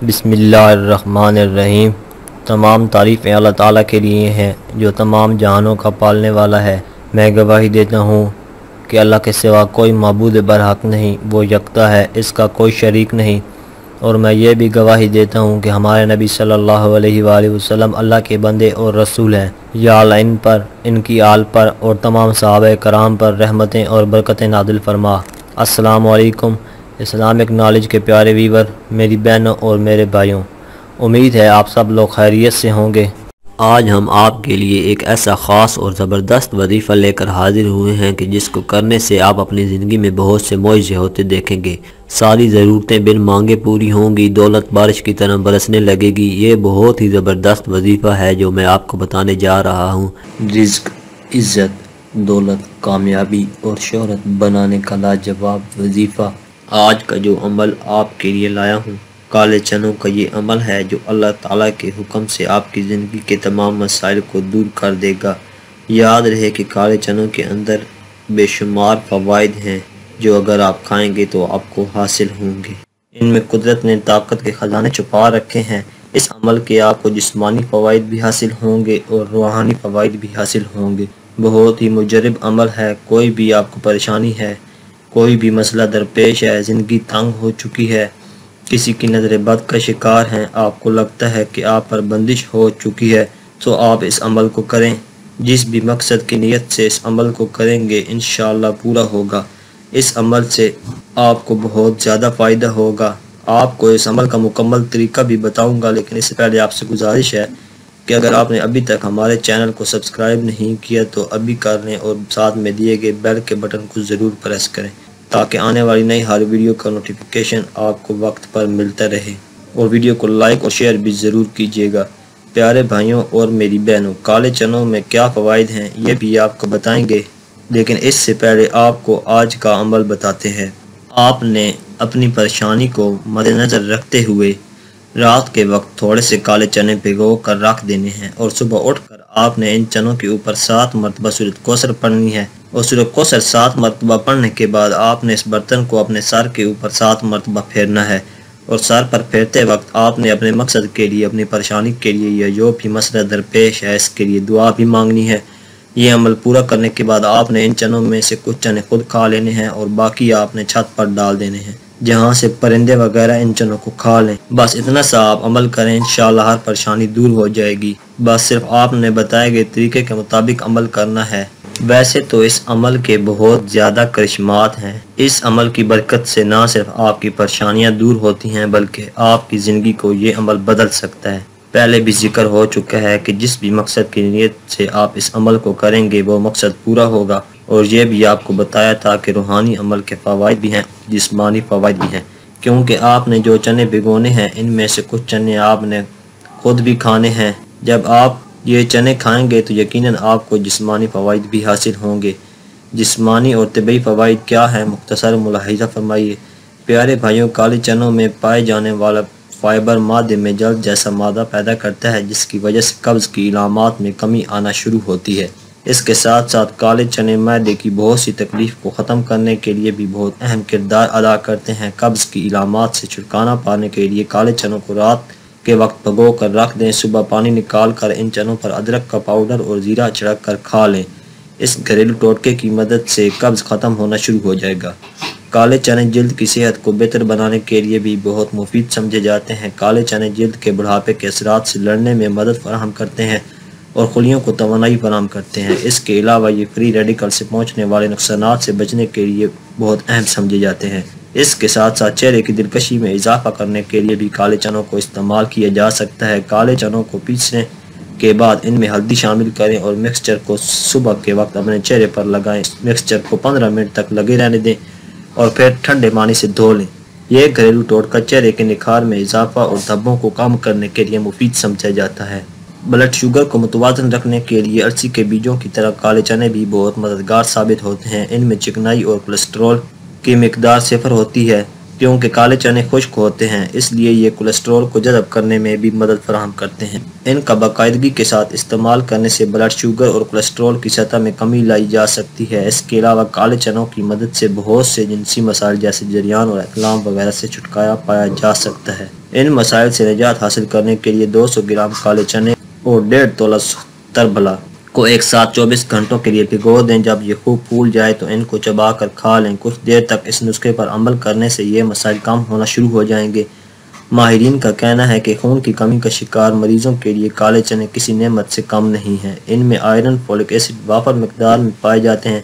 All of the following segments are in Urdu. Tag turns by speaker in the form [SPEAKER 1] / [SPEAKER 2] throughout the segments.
[SPEAKER 1] بسم اللہ الرحمن الرحیم۔ تمام تعریفیں اللہ تعالیٰ کے لیے ہیں جو تمام جہانوں کا پالنے والا ہے۔ میں گواہی دیتا ہوں کہ اللہ کے سوا کوئی معبود برحق نہیں، وہ یکتا ہے، اس کا کوئی شریک نہیں۔ اور میں یہ بھی گواہی دیتا ہوں کہ ہمارے نبی صلی اللہ علیہ وآلہ وسلم اللہ کے بندے اور رسول ہیں۔ یا اللہ ان پر، ان کی آل پر اور تمام صحابہ کرام پر رحمتیں اور برکتیں نازل فرما۔ السلام علیکم اسلامک نالج کے پیارے ویور، میری بہنوں اور میرے بھائیوں، امید ہے آپ سب لوگ خیریت سے ہوں گے۔ آج ہم آپ کے لیے ایک ایسا خاص اور زبردست وظیفہ لے کر حاضر ہوئے ہیں کہ جس کو کرنے سے آپ اپنی زندگی میں بہت سے معجزے ہوتے دیکھیں گے۔ ساری ضرورتیں بن مانگے پوری ہوں گی، دولت بارش کی طرح برسنے لگے گی۔ یہ بہت ہی زبردست وظیفہ ہے جو میں آپ کو بتانے جا رہا ہوں۔ رزق، عزت، دولت، کامیابی اور شہرت بنانے کا لاجواب وظیفہ۔ آج کا جو عمل آپ کے لیے لایا ہوں، کالے چنوں کا یہ عمل ہے جو اللہ تعالیٰ کے حکم سے آپ کی زندگی کے تمام مسائل کو دور کر دے گا۔ یاد رہے کہ کالے چنوں کے اندر بے شمار فوائد ہیں جو اگر آپ کھائیں گے تو آپ کو حاصل ہوں گے۔ ان میں قدرت نے طاقت کے خزانے چھپا رکھے ہیں۔ اس عمل کے آپ کو جسمانی فوائد بھی حاصل ہوں گے اور روحانی فوائد بھی حاصل ہوں گے۔ بہت ہی مجرب عمل ہے۔ کوئی بھی آپ کو پریشانی ہے، کوئی بھی مسئلہ درپیش ہے، زندگی تنگ ہو چکی ہے، کسی کی نظر بد کا شکار ہیں، آپ کو لگتا ہے کہ آپ پر بندش ہو چکی ہے، تو آپ اس عمل کو کریں۔ جس بھی مقصد کی نیت سے اس عمل کو کریں گے انشاءاللہ پورا ہوگا۔ اس عمل سے آپ کو بہت زیادہ فائدہ ہوگا۔ آپ کو اس عمل کا مکمل طریقہ بھی بتاؤں گا، لیکن اس سے پہلے آپ سے گزارش ہے کہ اگر آپ نے ابھی تک ہمارے چینل کو سبسکرائب نہیں کیا تو ابھی کر لیں اور ساتھ میں دیے گئے بیل کے بٹن کو ضرور پریس کریں تاکہ آنے والی نئی ہر ویڈیو کا نوٹیفیکیشن آپ کو وقت پر ملتا رہے، اور ویڈیو کو لائک اور شیئر بھی ضرور کیجیے گا۔ پیارے بھائیوں اور میری بہنوں، کالے چنوں میں کیا فوائد ہیں یہ بھی آپ کو بتائیں گے، لیکن اس سے پہلے آپ کو آج کا عمل بتاتے ہیں۔ آپ نے اپنی پریشانی کو مد نظر رکھتے ہوئے رات کے وقت تھوڑے سے کالے چنے بھگو کر رکھ دینے ہیں، اور صبح اٹھ کر آپ نے ان چنوں کے اوپر 7 مرتبہ سورۃ کوثر پڑھنی ہے، اور سورۃ کوثر 7 مرتبہ پڑھنے کے بعد آپ نے اس برتن کو اپنے سر کے اوپر 7 مرتبہ پھیرنا ہے، اور سر پر پھیرتے وقت آپ نے اپنے مقصد کے لیے، اپنی پریشانی کے لیے یا جو بھی مسئلہ درپیش ہے اس کے لیے دعا بھی مانگنی ہے۔ یہ عمل پورا کرنے کے بعد آپ نے ان چنوں میں سے کچھ چنے خود کھا لینے ہیں اور باقی آپ نے چھت پر ڈال دینے ہیں جہاں سے پرندے وغیرہ ان چنوں کو کھا لیں۔ بس اتنا سا آپ عمل کریں، انشاءاللہ ہر پریشانی دور ہو جائے گی۔ بس صرف آپ نے بتائے گئے طریقے کے مطابق عمل کرنا ہے۔ ویسے تو اس عمل کے بہت زیادہ کرشمات ہیں۔ اس عمل کی برکت سے نہ صرف آپ کی پریشانیاں دور ہوتی ہیں بلکہ آپ کی زندگی کو یہ عمل بدل سکتا ہے۔ پہلے بھی ذکر ہو چکا ہے کہ جس بھی مقصد کی نیت سے آپ اس عمل کو کریں گے وہ مقصد پورا ہوگا، اور یہ بھی آپ کو بتایا تھا کہ روحانی عمل کے فوائد بھی ہیں، جسمانی فوائد بھی ہیں، کیونکہ آپ نے جو چنے بھگونے ہیں ان میں سے کچھ چنے آپ نے خود بھی کھانے ہیں۔ جب آپ یہ چنے کھائیں گے تو یقیناً آپ کو جسمانی فوائد بھی حاصل ہوں گے۔ جسمانی اور طبعی فوائد کیا ہیں، مختصر ملاحظہ فرمائیے۔ پیارے بھائیوں، کالے چنوں میں پائے جانے والا فائبر معدے میں جلد جیسا مادہ پیدا کرتا ہے جس کی وجہ سے قبض کی علامات میں کمی آنا شروع ہوتی ہے۔ اس کے ساتھ ساتھ کالے چنے معدے کی بہت سی تکلیف کو ختم کرنے کے لیے بھی بہت اہم کردار ادا کرتے ہیں۔ قبض کی علامات سے چھٹکارا پانے کے لیے کالے چنوں کو رات کے وقت بھگو کر رکھ دیں، صبح پانی نکال کر ان چنوں پر ادرک کا پاؤڈر اور زیرہ چھڑک کر کھا لیں۔ اس گھریلو ٹوٹکے کی مدد سے قبض ختم ہونا شروع ہو جائے گا۔ کالے چنے جلد کی صحت کو بہتر بنانے کے لیے بھی بہت مفید سمجھے جاتے ہیں۔ کالے چنے جلد کے بڑھاپے کے اثرات سے لڑنے میں مدد فراہم کرتے ہیں اور خلیوں کو توانائی فراہم کرتے ہیں۔ اس کے علاوہ یہ فری ریڈیکل سے پہنچنے والے نقصانات سے بچنے کے لیے بہت اہم سمجھے جاتے ہیں۔ اس کے ساتھ ساتھ چہرے کی دلکشی میں اضافہ کرنے کے لیے بھی کالے چنوں کو استعمال کیا جا سکتا ہے۔ کالے چنوں کو پیسنے کے بعد ان میں ہلدی شامل کریں اور مکسچر کو صبح کے وقت اپنے چہرے پر لگائیں۔ مکسچر کو 15 منٹ تک لگے رہنے دیں اور پھر ٹھنڈے پانی سے دھو لیں۔ یہ گھریلو ٹوٹکا چہرے کے نکھار میں اضافہ اور دھبوں کو کم کرنے کے لیے مفید سمجھا جاتا ہے۔ بلڈ شوگر کو متوازن رکھنے کے لیے السی کے بیجوں کی طرح کالے چنے بھی بہت مددگار ثابت ہوتے ہیں۔ ان میں چکنائی اور کولیسٹرول کی مقدار صفر ہوتی ہے کیونکہ کالے چنے خشک ہوتے ہیں، اس لیے یہ کولیسٹرول کو جذب کرنے میں بھی مدد فراہم کرتے ہیں۔ ان کا باقاعدگی کے ساتھ استعمال کرنے سے بلڈ شوگر اور کولیسٹرول کی سطح میں کمی لائی جا سکتی ہے۔ اس کے علاوہ کالے چنوں کی مدد سے بہت سے جنسی مسائل جیسے جریان اور احتلام وغیرہ سے چھٹکارا پایا جا سکتا ہے۔ ان مسائل سے نجات حاصل کرنے کے لیے 200 گرام کالے چنے اور 1.5 تولہ تربلا کو ایک ساتھ 24 گھنٹوں کے لیے بھگو دیں۔ جب یہ خوب پھول جائے تو ان کو چبا کر کھا لیں۔ کچھ دیر تک اس نسخے پر عمل کرنے سے یہ مسائل کم ہونا شروع ہو جائیں گے۔ ماہرین کا کہنا ہے کہ خون کی کمی کا شکار مریضوں کے لیے کالے چنے کسی نعمت سے کم نہیں ہیں۔ ان میں آئرن، فولک ایسڈ وافر مقدار میں پائے جاتے ہیں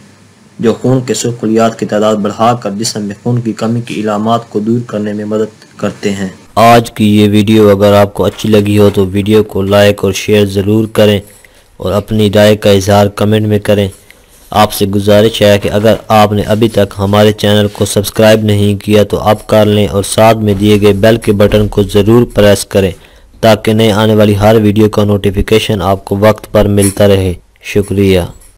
[SPEAKER 1] جو خون کے سرخ خلیات کی تعداد بڑھا کر جسم میں خون کی کمی کی علامات کو دور کرنے میں مدد کرتے ہیں۔ آج کی یہ ویڈیو اگر آپ کو اچھی لگی ہو تو ویڈیو کو لائک اور شیئر ضرور کریں اور اپنی رائے کا اظہار کمنٹ میں کریں۔ آپ سے گزارش ہے کہ اگر آپ نے ابھی تک ہمارے چینل کو سبسکرائب نہیں کیا تو آپ کر لیں اور ساتھ میں دیے گئے بیل کے بٹن کو ضرور پریس کریں تاکہ نئے آنے والی ہر ویڈیو کا نوٹیفیکیشن آپ کو وقت پر ملتا رہے۔ شکریہ۔